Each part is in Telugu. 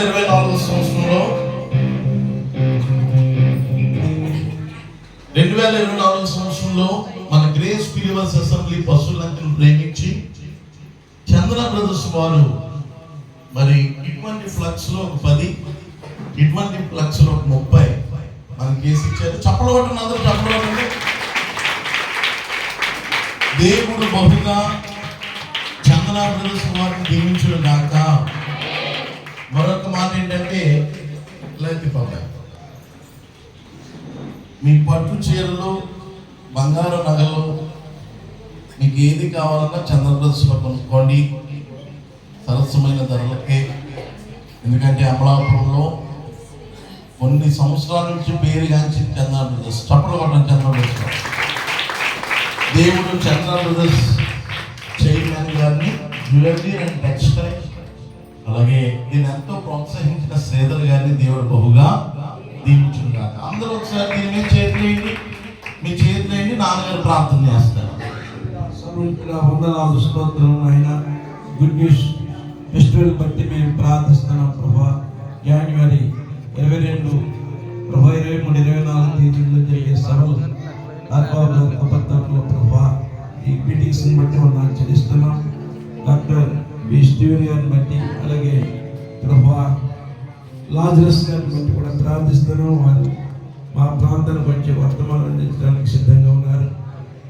2024 సంవత్సరంలో 2024 సంవత్సరంలో మన గ్రేస్ బిలీవర్స్ అసెంబ్లీ పశువులను ప్రేమించి చంద్ర బ్రదర్స్ వారు మరి ఇటువంటి ఫ్లక్స్ లో ఒక 10, ఇటువంటి ఫ్లక్స్ లో ఒక 30 మనకి కేసు ఇచ్చారు. చప్పలు కొట్టండి, అందరూ చప్పలు కొట్టండి. దేవుడు బహుగా చంద్ర బ్రదర్స్ వారిని దీవించును గాక. మరొక మాట ఏంటంటే, మీ పట్టు చీరలు, బంగారు నగలు, మీకు ఏది కావాలన్నా చంద్రప్రదర్శనలో కొనుక్కోండి, సరసమైన ధరలకే. ఎందుకంటే అమలాపురంలో కొన్ని సంవత్సరాల నుంచి పేరుగాంచి చంద్రప్రదర్శ్, చప్పలు కొట్టడం చంద్రప్రదర్శ్. దేవుడు చంద్రప్రదర్శ్ చైర్మన్ గారిని జ్యువెలరీ అండ్ టెక్స్టైల్, అలాగే దీన్ని ఎంతో ప్రోత్సహించిన శ్రీధర్ గారిని దేవుడు బహుగా దీవించుగాక. అందరూ ఒకసారి దీని మీద చేతులేయండి, మీ చేతులేయండి, నాన్నగారు ప్రార్థన చేస్తారు. వందనాలు, స్తోత్రం అయినా గుడ్ న్యూస్ ఫెస్టివల్ బట్టి మేము ప్రార్థిస్తున్నాం ప్రభా. జనవరి 22, 23, 24 తేదీల్లో జరిగే సభలు అబద్ధాల్లో ప్రభా ఈ మీటింగ్స్ బట్టి మనం చెల్లిస్తున్నాం. డాక్టర్ బి స్టీవెన్ గారిని బట్టి, అలాగే ప్రభా లాజరస్ గారిని బట్టి కూడా ప్రార్థిస్తున్నాం. వారు మా ప్రాంతానికి వచ్చి వర్తమానం అందించడానికి సిద్ధంగా ఉన్నారు.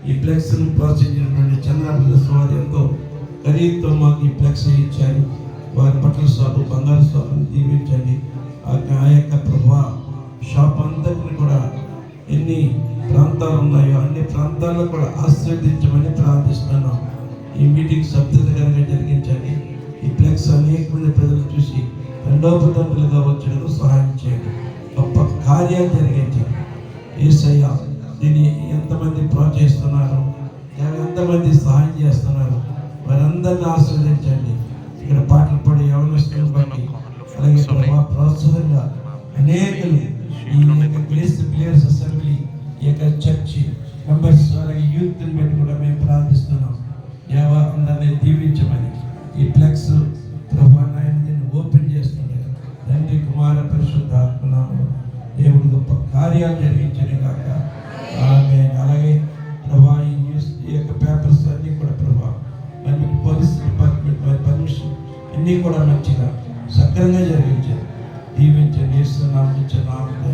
ఈ ఫ్లెక్స్ను ప్రోత్సహించినటువంటి చంద్రప్రదర్శ్ వారు ఎంతో ఖరీదుతో మాకు ఈ ఫ్లెక్స్ ఇచ్చారు. వారి బట్టల షాపు, బంగారు షాపును దీవించండి. ఆ యొక్క ప్రభా షాప్ అంతటిని కూడా ఎన్ని ప్రాంతాలు ఉన్నాయో అన్ని ప్రాంతాల్లో కూడా ఆశీర్వదించమని ప్రార్థిస్తున్నాం. ఈ మీటింగ్ సభ్యతకరంగా జరిగించండి. ఈ ఫ్లెక్స్ అనేక మంది ప్రజలు చూసి రెండోపదంతులుగా వచ్చేందుకు సహాయం చేయండి. గొప్ప కార్యాలు జరిగించండి. యేసయ్య దీన్ని ఎంతమంది ప్రోత్సహిస్తున్నారు, ఎంతమంది సహాయం చేస్తున్నారు, వారందరినీ ఆశీర్వదించండి. ఇక్కడ పాటలు పడి యవనస్తులను బట్టి, అలాగే ప్రోత్సాహంగా అనేకలు ఈ యొక్క గ్రేస్ బిలీవర్స్ అసెంబ్లీ, ఈ యొక్క చర్చి మెంబర్స్, అలాగే యూత్ని బట్టి కూడా మేము ప్రార్థిస్తున్నాం. అందరినీ దీవించమని ఈ ఫ్లెక్స్ ప్రభా దీన్ని ఓపెన్ చేస్తుండే తండ్రి, కుమార, పరిశుద్ధ ఆత్మనామములో దేవుడు గొప్ప కార్యాలు జరిగించని కాక ఆమేన్. అలాగే ప్రభా ఈ న్యూస్, ఈ యొక్క పేపర్స్ అన్నీ కూడా ప్రభా మరి పోలీస్ డిపార్ట్మెంట్ వారి పర్మిషన్ అన్నీ కూడా మంచిగా సక్రమంగా జరిగించారు. దీవించండి, యేసు నామములో